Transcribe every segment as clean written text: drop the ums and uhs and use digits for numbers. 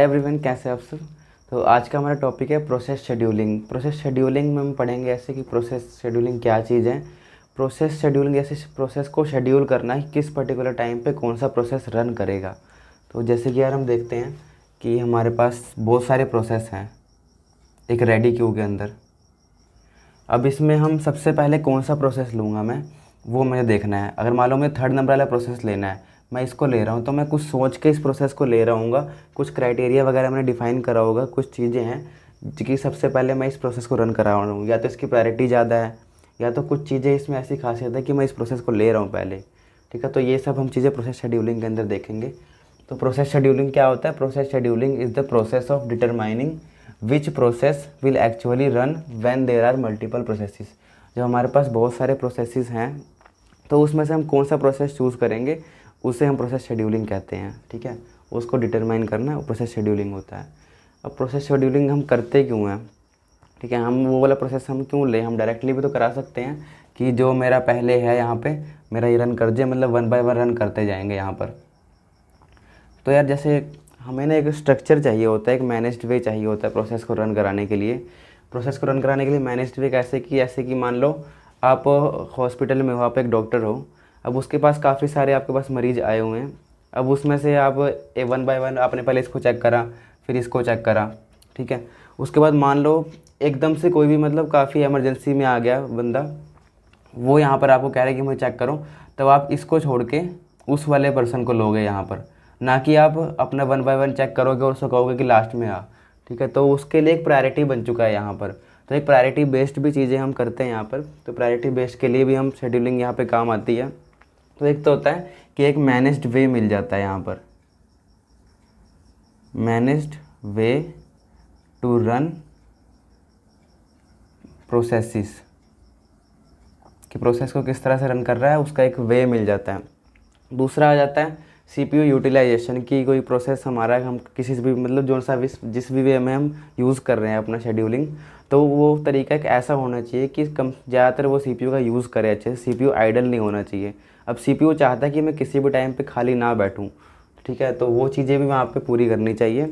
Hi everyone, कैसे हैं आप सब। तो आज का हमारा टॉपिक है प्रोसेस शेड्यूलिंग। प्रोसेस शेड्यूलिंग में हम पढ़ेंगे ऐसे कि प्रोसेस शेड्यूलिंग क्या चीज़ है। प्रोसेस शेड्यूलिंग ऐसे प्रोसेस को शेड्यूल करना है कि किस पर्टिकुलर टाइम पे कौन सा प्रोसेस रन करेगा। तो जैसे कि यार हम देखते हैं कि हमारे पास बहुत सारे प्रोसेस हैं एक रेडी क्यू के अंदर। अब इसमें हम सबसे पहले कौन सा प्रोसेस लूँगा मैं, वो मुझे देखना है। अगर मान लो मुझे थर्ड नंबर वाला प्रोसेस लेना है, मैं इसको ले रहा हूँ, तो मैं कुछ सोच के इस प्रोसेस को ले रहा हूँगा। कुछ क्राइटेरिया वगैरह मैंने डिफ़ाइन करा होगा, कुछ चीज़ें हैं कि सबसे पहले मैं इस प्रोसेस को रन करा रहा हूँ। या तो इसकी प्रायोरिटी ज़्यादा है, या तो कुछ चीज़ें इसमें ऐसी खासियत है कि मैं इस प्रोसेस को ले रहा हूँ पहले। ठीक है, तो ये सब हम चीज़ें प्रोसेस शेड्यूलिंग के अंदर देखेंगे। तो प्रोसेस शेड्यूलिंग क्या होता है? Process scheduling is the process of determining which process will actually run when there are multiple processes. जब हमारे पास बहुत सारे प्रोसेसेस हैं तो उसमें से हम कौन सा प्रोसेस चूज़ करेंगे, उसे हम प्रोसेस शेड्यूलिंग कहते हैं। ठीक है, उसको डिटरमाइन करना प्रोसेस शेड्यूलिंग होता है। अब प्रोसेस शेड्यूलिंग हम करते क्यों हैं? ठीक है, हम वो वाला प्रोसेस हम क्यों लें? हम डायरेक्टली भी तो करा सकते हैं कि जो मेरा पहले है यहाँ पे मेरा ये रन कर दे, मतलब 1 बाय 1 रन करते जाएंगे यहाँ पर। तो यार जैसे हमें ना एक स्ट्रक्चर चाहिए होता है, एक मैनेज्ड वे चाहिए होता है प्रोसेस को रन कराने के लिए। प्रोसेस को रन कराने के लिए मैनेज्ड वे ऐसे कि मान लो आप हॉस्पिटल में हो, आप एक डॉक्टर हो। अब उसके पास काफ़ी सारे आपके पास मरीज़ आए हुए हैं। अब उसमें से आप 1 बाय 1 आपने पहले इसको चेक करा, फिर इसको चेक करा। ठीक है, उसके बाद मान लो एकदम से कोई भी मतलब काफ़ी इमरजेंसी में आ गया बंदा, वो यहाँ पर आपको कह रहे हैं कि मुझे चेक करो, तब आप इसको छोड़ के उस वाले पर्सन को लोगे यहाँ पर, ना कि आप अपना 1 बाय 1 चेक करोगे और उसको कहोगे कि लास्ट में आ। ठीक है, तो उसके लिए एक प्रायोरिटी बन चुका है यहाँ पर। तो एक प्रायोरिटी बेस्ड भी चीज़ें हम करते हैं यहाँ पर। तो प्रायोरिटी बेस्ड के लिए भी हम शेड्यूलिंग यहाँ पे काम आती है। तो एक तो होता है कि एक मैनेज्ड वे मिल जाता है यहाँ पर, managed way to run processes, कि प्रोसेस को किस तरह से रन कर रहा है उसका एक वे मिल जाता है। दूसरा आ जाता है सीपीयू यूटिलाइजेशन, की कोई प्रोसेस हमारा हम किसी से भी मतलब जो सा जिस भी वे में हम यूज़ कर रहे हैं अपना शेड्यूलिंग, तो वो तरीका एक ऐसा होना चाहिए कि कम ज़्यादातर वो सीपीयू का यूज़ करे अच्छे से। सीपीयू आइडल नहीं होना चाहिए। अब सीपीयू चाहता है कि मैं किसी भी टाइम पे खाली ना बैठूं। ठीक है, तो वो चीज़ें भी वहाँ पे पूरी करनी चाहिए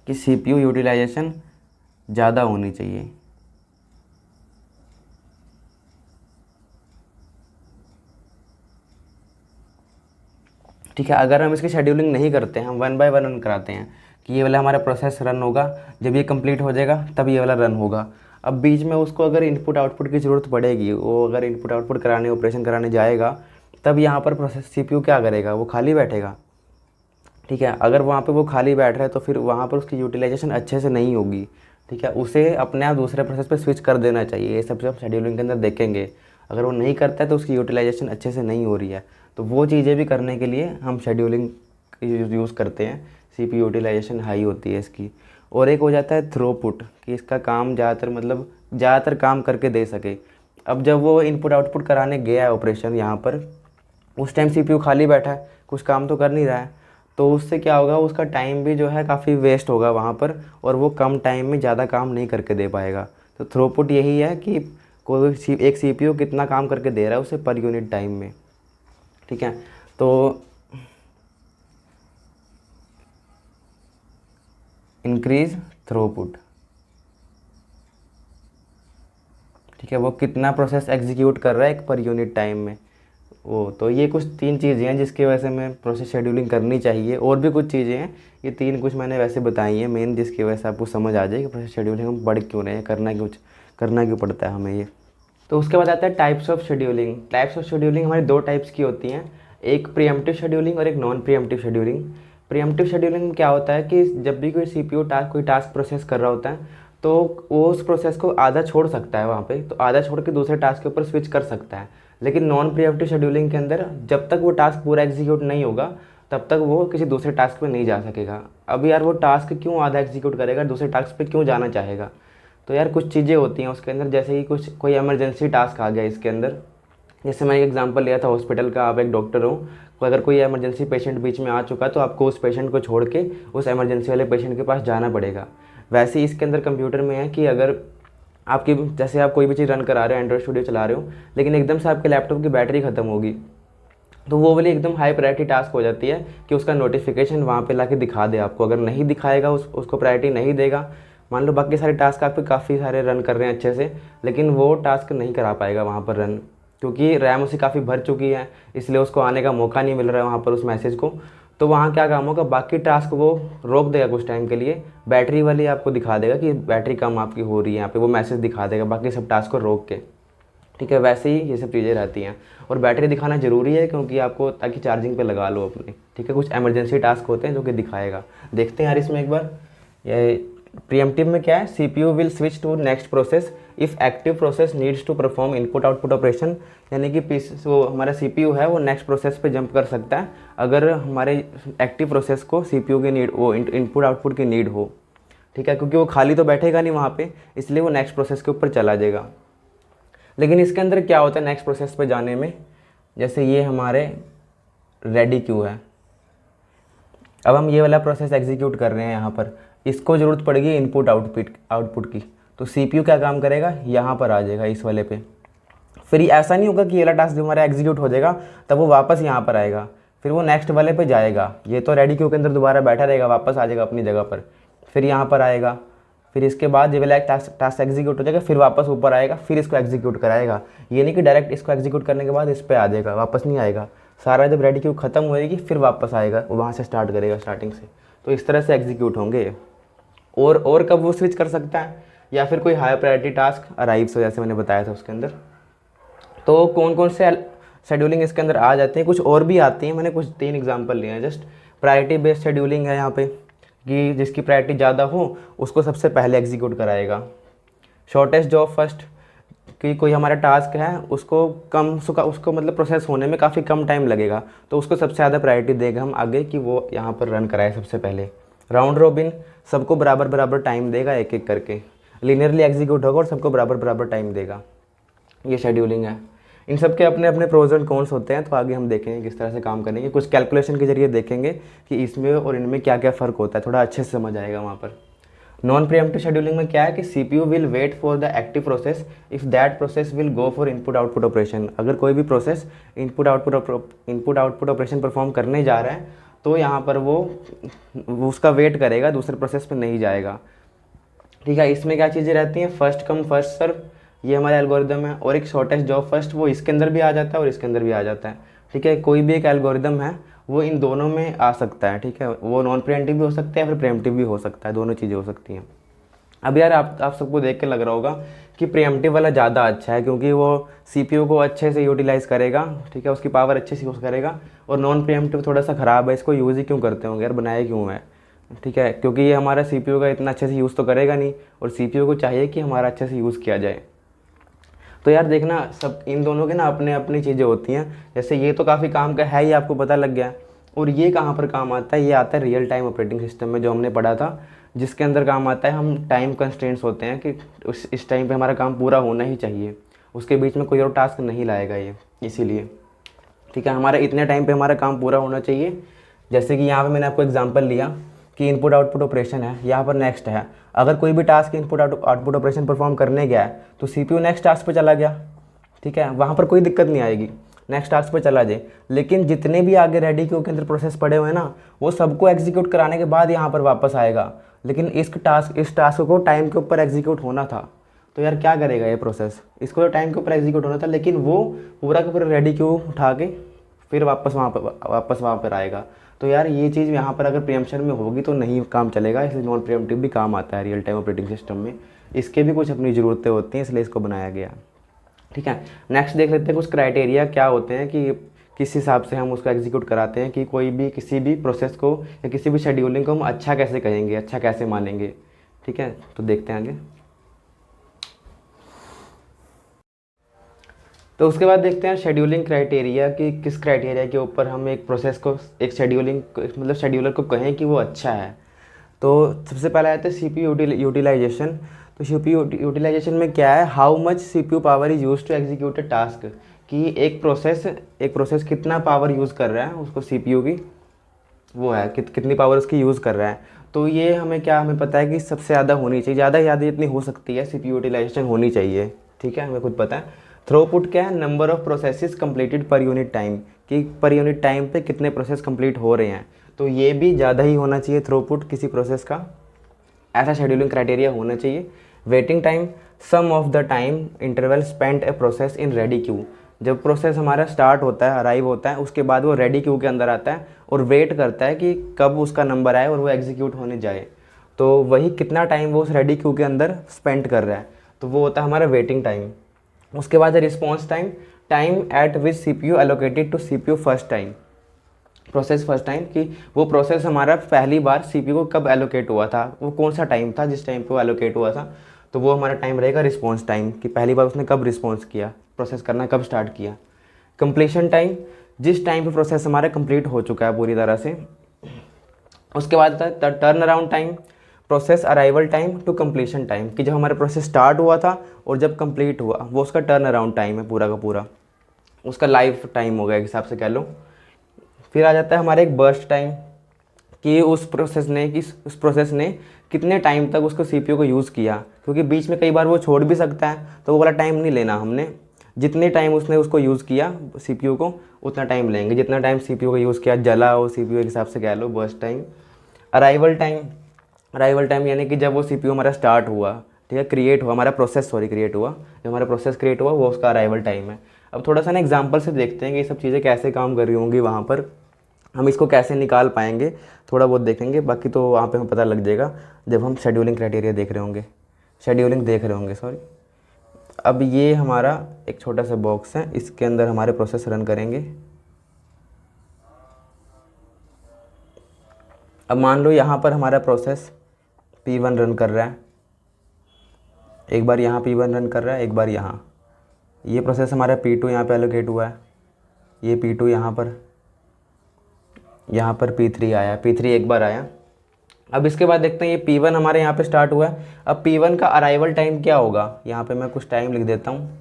कि सीपीयू यूटिलाइजेशन ज़्यादा होनी चाहिए। ठीक है, अगर हम इसकी शेड्यूलिंग नहीं करते हैं, हम 1 बाय 1 रन कराते हैं कि ये वाला हमारा प्रोसेस रन होगा, जब ये कंप्लीट हो जाएगा तब ये वाला रन होगा। अब बीच में उसको अगर इनपुट आउटपुट की ज़रूरत पड़ेगी, वो अगर इनपुट आउटपुट कराने ऑपरेशन कराने जाएगा, तब यहाँ पर प्रोसेस सीपीयू क्या करेगा? वो खाली बैठेगा। ठीक है, अगर वहाँ पे वो खाली बैठ रहा है तो फिर वहाँ पर उसकी यूटिलाइजेशन अच्छे से नहीं होगी। ठीक है, उसे अपने आप दूसरे प्रोसेस पे स्विच कर देना चाहिए। ये सबसे आप शेड्यूलिंग के अंदर देखेंगे। अगर वो नहीं करता है तो उसकी यूटिलाइजेशन अच्छे से नहीं हो रही है। तो वो चीज़ें भी करने के लिए हम शेड्यूलिंग यूज़ करते हैं। सीपीयू यूटिलाइजेशन हाई होती है इसकी। और एक हो जाता है थ्रूपुट, कि इसका काम ज़्यादातर काम करके दे सके। अब जब वो इनपुट आउटपुट कराने गया है ऑपरेशन यहाँ पर, उस टाइम सीपीयू खाली बैठा है, कुछ काम तो कर नहीं रहा है, तो उससे क्या होगा? उसका टाइम भी जो है काफ़ी वेस्ट होगा वहाँ पर, और वो कम टाइम में ज़्यादा काम नहीं करके दे पाएगा। तो थ्रूपुट यही है कि एक सीपीयू कितना काम करके दे रहा है उसे पर यूनिट टाइम में। ठीक है, तो इंक्रीज थ्रूपुट। ठीक है, वो कितना प्रोसेस एग्जीक्यूट कर रहा है एक पर यूनिट टाइम में, वो। तो ये कुछ 3 चीज़ें हैं जिसकी वजह से हमें प्रोसेस शेड्यूलिंग करनी चाहिए। और भी कुछ चीज़ें हैं, ये 3 कुछ मैंने वैसे बताई हैं मेन, जिसकी वजह से आपको समझ आ जाए कि प्रोसेस शेड्यूलिंग हम पढ़ क्यों रहे हैं, करना क्यों पड़ता है हमें ये। तो उसके बाद आता है types of scheduling. Types of scheduling हमारी 2 टाइप्स की होती हैं, एक प्रीएम्प्टिव शेड्यूलिंग और एक non pre-emptive scheduling. Pre-emptive scheduling में क्या होता है कि जब भी कोई सीपीयू कोई टास्क प्रोसेस कर रहा होता है, तो वो उस प्रोसेस को आधा छोड़ सकता है वहाँ पे, तो आधा छोड़ के दूसरे टास्क के ऊपर स्विच कर सकता है। लेकिन नॉन प्रीएम्प्टिव शेड्यूलिंग के अंदर जब तक वो टास्क पूरा एग्जीक्यूट नहीं होगा, तब तक वो किसी दूसरे टास्क पे नहीं जा सकेगा। अब यार वो टास्क क्यों आधा एग्जीक्यूट करेगा, दूसरे टास्क पे क्यों जाना चाहेगा? तो यार कुछ चीज़ें होती हैं उसके अंदर, जैसे कि कोई इमरजेंसी टास्क आ गया इसके अंदर। जैसे मैं एक एग्जांपल लिया था हॉस्पिटल का, आप एक डॉक्टर हो, तो अगर कोई इमरजेंसी पेशेंट बीच में आ चुका तो आपको उस पेशेंट को छोड़ के उस इमरजेंसी वाले पेशेंट के पास जाना पड़ेगा। वैसे ही इसके अंदर कंप्यूटर में है कि अगर आपकी जैसे आप कोई भी चीज़ रन करा रहे हो, एंड्रॉइड स्टूडियो चला रहे हो, लेकिन एकदम से आपके लैपटॉप की बैटरी ख़त्म होगी, तो वो वाली एकदम हाई प्रायोरिटी टास्क हो जाती है कि उसका नोटिफिकेशन वहाँ पे लाके दिखा दे आपको। अगर नहीं दिखाएगा, उसको प्रायोरिटी नहीं देगा, मान लो बाकी सारे टास्क आप पे काफ़ी सारे रन कर रहे हैं अच्छे से, लेकिन वो टास्क नहीं करा पाएगा वहाँ पर रन, क्योंकि रैम उसकी काफ़ी भर चुकी है, इसलिए उसको आने का मौका नहीं मिल रहा है वहाँ पर उस मैसेज को। तो वहाँ क्या काम होगा, बाकी टास्क वो रोक देगा कुछ टाइम के लिए, बैटरी वाली आपको दिखा देगा कि बैटरी कम आपकी हो रही है, यहाँ पे वो मैसेज दिखा देगा बाकी सब टास्क को रोक के। ठीक है, वैसे ही ये सब चीज़ें रहती हैं। और बैटरी दिखाना ज़रूरी है क्योंकि आपको, ताकि चार्जिंग पे लगा लो अपने। ठीक है, कुछ इमरजेंसी टास्क होते हैं जो कि दिखाएगा। देखते हैं यार इसमें एक बार, ये प्रीएम्प्टिव में क्या है, CPU will switch to next process if active process needs to perform input output operation. यानी कि वो हमारा सीपीयू है वो नेक्स्ट प्रोसेस पे जंप कर सकता है अगर हमारे एक्टिव प्रोसेस को सीपीयू की नीड, वो इनपुट आउटपुट की नीड हो। ठीक है, क्योंकि वो खाली तो बैठेगा नहीं वहाँ पे, इसलिए वो नेक्स्ट प्रोसेस के ऊपर चला जाएगा। लेकिन इसके अंदर क्या होता है नेक्स्ट प्रोसेस पे जाने में, जैसे ये हमारे रेडी क्यू है, अब हम ये वाला प्रोसेस एग्जीक्यूट कर रहे हैं यहाँ पर, इसको ज़रूरत पड़ेगी इनपुट आउटपुट की, तो सीपीयू क्या काम करेगा, यहाँ पर आ जाएगा इस वाले पे। फिर ऐसा नहीं होगा कि ये वाला टास्क जो हमारा एग्जीक्यूट हो जाएगा तब वो वापस यहाँ पर आएगा, फिर वो नेक्स्ट वाले पे जाएगा, ये तो रेडी क्यू के अंदर दोबारा बैठा रहेगा, वापस आ जाएगा अपनी जगह पर, फिर यहाँ पर आएगा, फिर इसके बाद ये वाला टास्क एग्जीक्यूट हो जाएगा, फिर वापस ऊपर आएगा, फिर इसको एग्जीक्यूट कराएगा। ये नहीं कि डायरेक्ट इसको एग्जीक्यूट करने के बाद इस पर आ जाएगा, वापस नहीं आएगा, सारा जब रेडी क्यू खत्म होएगी फिर वापस आएगा, वहाँ से स्टार्ट करेगा स्टार्टिंग से। तो इस तरह से एग्जीक्यूट होंगे। और कब वो स्विच कर सकता है, या फिर कोई हाई प्रायोरिटी टास्क अराइव्स हो, जैसे मैंने बताया था उसके अंदर। तो कौन कौन से शेड्यूलिंग इसके अंदर आ जाते हैं, कुछ और भी आती हैं, मैंने कुछ 3 एग्जांपल लिए हैं जस्ट। प्रायोरिटी बेस्ड शेड्यूलिंग है यहाँ पे, कि जिसकी प्रायोरिटी ज़्यादा हो उसको सबसे पहले एग्जीक्यूट कराएगा। शॉर्टेस्ट जॉब फर्स्ट, कि कोई हमारा टास्क है उसको उसको मतलब प्रोसेस होने में काफ़ी कम टाइम लगेगा, तो उसको सबसे ज़्यादा प्रायोरिटी देगा हम आगे कि वो यहाँ पर रन कराए सबसे पहले। राउंड रॉबिन, सबको बराबर बराबर टाइम देगा एक एक करके, लीनियरली एग्जीक्यूट होगा और सबको बराबर बराबर टाइम देगा। ये शेड्यूलिंग है। इन सब के अपने अपने प्रोज एंड कॉन्स होते हैं, तो आगे हम देखेंगे किस तरह से काम करेंगे, कुछ कैलकुलेशन के जरिए देखेंगे कि इसमें और इनमें क्या क्या फ़र्क होता है, थोड़ा अच्छे से समझ आएगा वहाँ पर। नॉन प्रीएम्प्टिव शेड्यूलिंग में क्या है कि CPU will wait for the active process if that process will go for input output operation. अगर कोई भी process input output operation perform करने जा रहा है तो यहाँ पर वो उसका वेट करेगा, दूसरे प्रोसेस पर नहीं जाएगा। ठीक है, इसमें क्या चीज़ें रहती हैं, फर्स्ट कम फर्स्ट सर्व, ये हमारा एल्गोरिदम है, और एक शॉर्टेस्ट जॉब फर्स्ट, वो इसके अंदर भी आ जाता है और इसके अंदर भी आ जाता है। ठीक है, कोई भी एक एल्गोरिदम है वो इन दोनों में आ सकता है। ठीक है, वो नॉन प्रीएम्प्टिव भी हो सकता है, फिर प्रीएम्प्टिव भी हो सकता है, दोनों चीज़ें हो सकती हैं। अब यार आप सबको देख के लग रहा होगा कि प्रीएम्प्टिव वाला ज़्यादा अच्छा है, क्योंकि वो सीपीयू को अच्छे से यूटिलाइज़ करेगा। ठीक है, उसकी पावर अच्छे से यूज़ करेगा। और नॉन प्रीएम्प्टिव थोड़ा सा ख़राब है, इसको यूज़ ही क्यों करते होंगे यार, बनाया क्यों है। ठीक है, क्योंकि ये हमारा सीपीयू का इतना अच्छे से यूज़ तो करेगा नहीं, और सीपीयू को चाहिए कि हमारा अच्छे से यूज़ किया जाए। तो यार देखना, सब इन दोनों के ना अपने अपनी चीज़ें होती हैं। जैसे ये तो काफ़ी काम का है, ये आपको पता लग गया। और ये कहाँ पर काम आता है, ये आता है रियल टाइम ऑपरेटिंग सिस्टम में, जो हमने पढ़ा था, जिसके अंदर काम आता है हम टाइम कंस्ट्रेंट्स होते हैं कि इस टाइम पे हमारा काम पूरा होना ही चाहिए, उसके बीच में कोई और टास्क नहीं लाएगा ये, इसीलिए। ठीक है, हमारा इतने टाइम पे हमारा काम पूरा होना चाहिए। जैसे कि यहाँ पे मैंने आपको एग्जांपल लिया कि इनपुट आउटपुट ऑपरेशन है, यहाँ पर नेक्स्ट है। अगर कोई भी task input output operation perform करने गया है तो सीपीयू नेक्स्ट टास्क पे चला गया। ठीक है, वहाँ पर कोई दिक्कत नहीं आएगी, नेक्स्ट टास्क पे चला जाए। लेकिन जितने भी आगे रेडी क्यू के अंदर प्रोसेस पड़े हुए हैं ना, वो सबको एग्जीक्यूट कराने के बाद यहाँ पर वापस आएगा। लेकिन इस टास्क को टाइम के ऊपर एग्जीक्यूट होना था, तो यार क्या करेगा ये प्रोसेस, इसको तो टाइम के ऊपर एग्जीक्यूट होना था, लेकिन वो पूरा का पूरा रेडी क्यू उठा के फिर वापस वहाँ पर आएगा। तो यार ये चीज़ यहाँ पर अगर प्रीएम्पशन में होगी तो नहीं काम चलेगा, इसलिए नॉन प्रीएम्प्टिव भी काम आता है रियल टाइम ऑपरेटिंग सिस्टम में। इसके भी कुछ अपनी ज़रूरतें होती हैं, इसलिए इसको बनाया गया। ठीक है, नेक्स्ट देख लेते हैं कुछ क्राइटेरिया क्या होते हैं कि किस हिसाब से हम उसको एग्जीक्यूट कराते हैं, कि कोई भी किसी भी प्रोसेस को या किसी भी शेड्यूलिंग को हम अच्छा कैसे कहेंगे, अच्छा कैसे मानेंगे। ठीक है, तो देखते हैं आगे। तो उसके बाद देखते हैं शेड्यूलिंग क्राइटेरिया, कि किस क्राइटेरिया के ऊपर हम एक प्रोसेस को, एक मतलब शेड्यूलर को कहें कि वो अच्छा है। तो सबसे पहला आता है सीपीयू यूटिलाइजेशन। तो सीपीयू यूटिलाइजेशन में क्या है, how much CPU power is use to execute a task, कि एक प्रोसेस कितना पावर यूज़ कर रहा है, उसको सीपीयू की वो है कितनी पावर उसकी यूज़ कर रहा है। तो ये हमें पता है कि सबसे ज़्यादा होनी चाहिए, ज़्यादा जितनी हो सकती है सीपीयू यूटिलाइजेशन होनी चाहिए। ठीक है, हमें खुद पता है। थ्रूपुट क्या है, number of processes completed per unit time, कि पर यूनिट टाइम पे कितने प्रोसेस कंप्लीट हो रहे हैं। तो ये भी ज़्यादा ही होना चाहिए थ्रूपुट किसी प्रोसेस का, ऐसा शेड्यूलिंग क्राइटेरिया होना चाहिए। Waiting time, sum of the time interval spent a process in ready queue, जब प्रोसेस हमारा स्टार्ट होता है, अराइव होता है, उसके बाद वो रेडी क्यू के अंदर आता है और वेट करता है कि कब उसका नंबर आए और वो एग्जीक्यूट होने जाए। तो वही कितना टाइम वो उस रेडी क्यू के अंदर स्पेंड कर रहा है, तो वो होता है हमारा वेटिंग टाइम। उसके बाद है response time, time at which CPU allocated to CPU first time, process first time, कि वो प्रोसेस हमारा पहली बार CPU को कब एलोकेट हुआ था, वो कौन सा टाइम था जिस टाइम पे वो एलोकेट हुआ था, तो वो हमारा टाइम रहेगा रिस्पॉन्स टाइम, कि पहली बार उसने कब रिस्पॉन्स किया, प्रोसेस करना कब स्टार्ट किया। कंप्लीशन टाइम, जिस टाइम पे प्रोसेस हमारा कंप्लीट हो चुका है पूरी तरह से। उसके बाद था turn around time, process arrival time to completion time, कि जब हमारा प्रोसेस स्टार्ट हुआ था और जब कंप्लीट हुआ, वो उसका टर्न अराउंड टाइम है पूरा का पूरा, उसका लाइफ टाइम हो गया एक हिसाब से कह लो। फिर आ जाता है हमारे एक बर्स्ट टाइम, कि उस प्रोसेस ने कितने टाइम तक उसको CPU को यूज़ किया, क्योंकि बीच में कई बार वो छोड़ भी सकता है, तो वो वाला टाइम नहीं लेना हमने, जितने टाइम उसने उसको यूज़ किया CPU को उतना टाइम लेंगे, जितना टाइम CPU को यूज़ किया जला हो CPU के हिसाब से कह लो burst time. Arrival time, arrival time यानी कि जब वो CPU हमारा स्टार्ट हुआ, ठीक है, क्रिएट हुआ हमारा प्रोसेस, क्रिएट हुआ, जब हमारा प्रोसेस क्रिएट हुआ वो उसका अराइवल टाइम है। अब थोड़ा सा ना एग्जांपल से देखते हैं कि ये सब चीज़ें कैसे काम कर रही होंगी, वहाँ पर हम इसको कैसे निकाल पाएंगे, थोड़ा बहुत देखेंगे, बाकी तो वहाँ पे हमें पता लग जाएगा जब हम शेड्यूलिंग क्राइटेरिया देख रहे होंगे, शेड्यूलिंग देख रहे होंगे सॉरी। अब ये हमारा एक छोटा सा बॉक्स है, इसके अंदर हमारे प्रोसेस रन करेंगे। अब मान लो यहाँ पर हमारा प्रोसेस P1 रन कर रहा है, एक बार यहाँ P1 रन कर रहा है, एक बार यहाँ, ये प्रोसेस हमारा P2 यहाँ पे एलोकेट हुआ है, ये P2 यहाँ पर P3 आया, P3 एक बार आया। अब इसके बाद देखते हैं ये P1 हमारे यहाँ पे स्टार्ट हुआ है। अब P1 का अराइवल टाइम क्या होगा, यहाँ पे मैं कुछ टाइम लिख देता हूँ।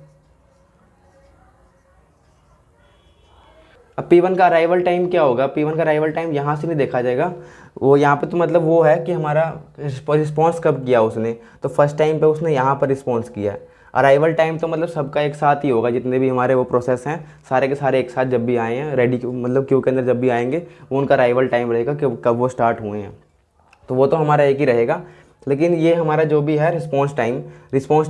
अब P1 का अराइवल टाइम क्या होगा, P1 का अराइवल टाइम यहाँ से नहीं देखा जाएगा, वो यहाँ पे तो मतलब वो है कि हमारा रिस्पॉन्स कब किया उसने, तो फर्स्ट टाइम पे उसने यहाँ पर रिस्पॉन्स किया है। अराइवल टाइम तो मतलब सबका एक साथ ही होगा, जितने भी हमारे वो प्रोसेस हैं सारे के सारे एक साथ जब भी आए हैं रेडी क्यू, मतलब क्यू के अंदर जब भी आएंगे वो उनका अराइवल टाइम रहेगा कि कब वो स्टार्ट हुए हैं, तो वो तो हमारा एक ही रहेगा। लेकिन ये हमारा जो भी है रिस्पॉन्स टाइम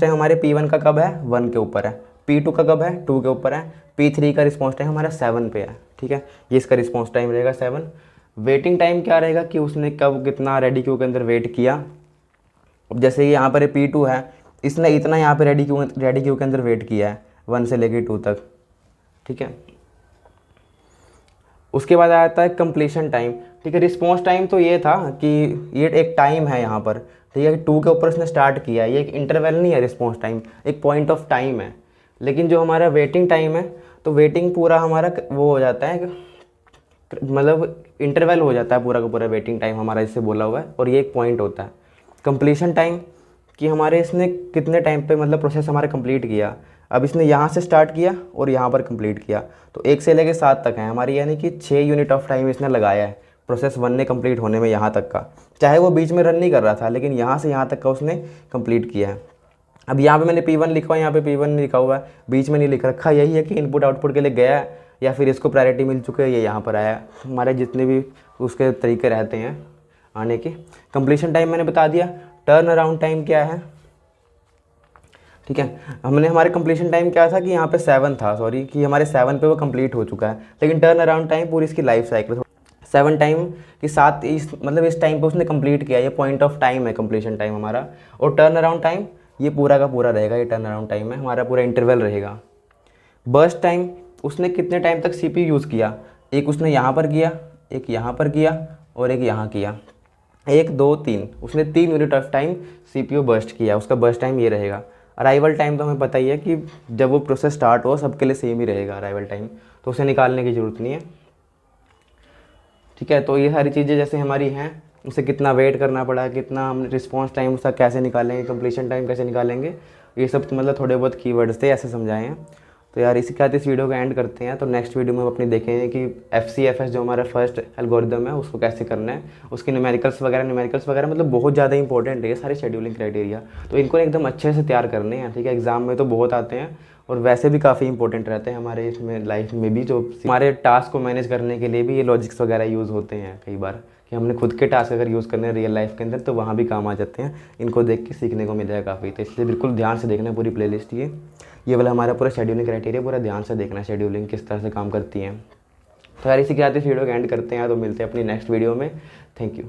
हमारे P1 का कब है, 1 के ऊपर है, P2 का कब है, 2 के ऊपर है, P3 का रिस्पॉन्स टाइम हमारा 7 पे है, ठीक है, ये इसका रिस्पॉन्स टाइम रहेगा 7। वेटिंग टाइम क्या रहेगा कि उसने कब कितना रेडी क्यू के अंदर वेट किया। अब जैसे यहाँ पर P2 है, इसने इतना यहाँ पे रेडी क्यू के अंदर वेट किया है 1 से लेके 2 तक, ठीक है। उसके बाद आता है कंप्लीशन टाइम, ठीक है। रिस्पॉन्स टाइम तो ये था कि ये एक टाइम है यहाँ पर, ठीक है, 2 के ऊपर उसने स्टार्ट किया, ये एक इंटरवल नहीं है, रिस्पॉन्स टाइम एक पॉइंट ऑफ टाइम है। लेकिन जो हमारा वेटिंग टाइम है, तो वेटिंग पूरा हमारा वो हो जाता है, मतलब इंटरवल हो जाता है पूरा का पूरा वेटिंग टाइम हमारा, इससे बोला हुआ है, और ये एक पॉइंट होता है। कंप्लीशन टाइम कि हमारे इसने कितने टाइम पे मतलब प्रोसेस हमारा कंप्लीट किया। अब इसने यहाँ से स्टार्ट किया और यहाँ पर कंप्लीट किया, तो 1 से लेकर 7 तक है हमारी, यानी कि 6 यूनिट ऑफ टाइम इसने लगाया है प्रोसेस 1 ने कंप्लीट होने में यहाँ तक का, चाहे वो बीच में रन नहीं कर रहा था, लेकिन यहाँ से यहाँ तक का उसने कंप्लीट किया है। अब यहाँ पे मैंने P1 लिखा हुआ है, यहाँ पे P1 नहीं लिखा हुआ है, बीच में नहीं लिख रखा, यही है कि इनपुट आउटपुट के लिए गया है या फिर इसको प्रायोरिटी मिल चुकी है, ये यहाँ पर आया। हमारे जितने भी उसके तरीके रहते हैं आने के। कंप्लीशन टाइम मैंने बता दिया। टर्न अराउंड टाइम क्या है, ठीक है, हमने हमारे कंप्लीशन टाइम क्या था कि यहाँ पे 7 था, सॉरी, कि हमारे 7 पे वो कंप्लीट हो चुका है, लेकिन टर्न अराउंड टाइम पूरी इसकी लाइफ साइकिल 7 टाइम के साथ, इस मतलब इस टाइम पे उसने कंप्लीट किया, ये पॉइंट ऑफ टाइम है कंप्लीशन टाइम हमारा। और टर्न अराउंड टाइम ये पूरा का पूरा रहेगा, ये टर्न अराउंड टाइम है हमारा, पूरा इंटरवल रहेगा। बर्स्ट टाइम उसने कितने टाइम तक CPU यूज़ किया, एक उसने यहाँ पर किया, एक यहाँ पर किया और एक यहाँ किया, 1 2 3, उसने 3 unit of time CPU burst किया, उसका बर्स्ट टाइम ये रहेगा। अराइवल टाइम तो हमें पता ही है कि जब वो प्रोसेस स्टार्ट हो सबके लिए सेम ही रहेगा अराइवल टाइम, तो उसे निकालने की ज़रूरत नहीं है, ठीक है। तो ये सारी चीज़ें जैसे हमारी हैं, उसे कितना वेट करना पड़ा, कितना हम रिस्पॉन्स टाइम उसका कैसे निकालेंगे, कंप्लीशन टाइम कैसे निकालेंगे, ये सब मतलब थोड़े बहुत कीवर्ड्स थे ऐसे समझाए हैं। तो यार इसी के साथ इस वीडियो को एंड करते हैं। तो नेक्स्ट वीडियो में हम अपनी देखेंगे कि FCFS जो हमारा फर्स्ट एल्गोरिदम है उसको कैसे करना है, उसकी न्यूमेरिकल्स वगैरह मतलब बहुत ज़्यादा इंपॉर्टेंट है ये सारे शेड्यूलिंग क्राइटेरिया, तो इनको एकदम अच्छे से तैयार करने हैं, ठीक है। एग्जाम में तो बहुत आते हैं और वैसे भी काफ़ी इंपॉर्टेंट रहते हैं हमारे इसमें लाइफ में भी। जो हमारे टास्क को मैनेज करने के लिए भी ये लॉजिक्स वगैरह यूज़ होते हैं कई बार, कि हमने खुद के टास्क अगर यूज़ करने हैं रियल लाइफ के अंदर तो वहाँ भी काम आ जाते हैं। इनको देख के सीखने को मिलेगा काफ़ी, तो इसलिए बिल्कुल ध्यान से देखना पूरी प्लेलिस्ट। ये वाला हमारा पूरा शेड्यूलिंग क्राइटेरिया पूरा ध्यान से देखना, शेड्यूलिंग किस तरह से काम करती है। तो यार इसी के साथ इस वीडियो को एंड करते हैं, तो मिलते हैं अपनी नेक्स्ट वीडियो में। Thank you.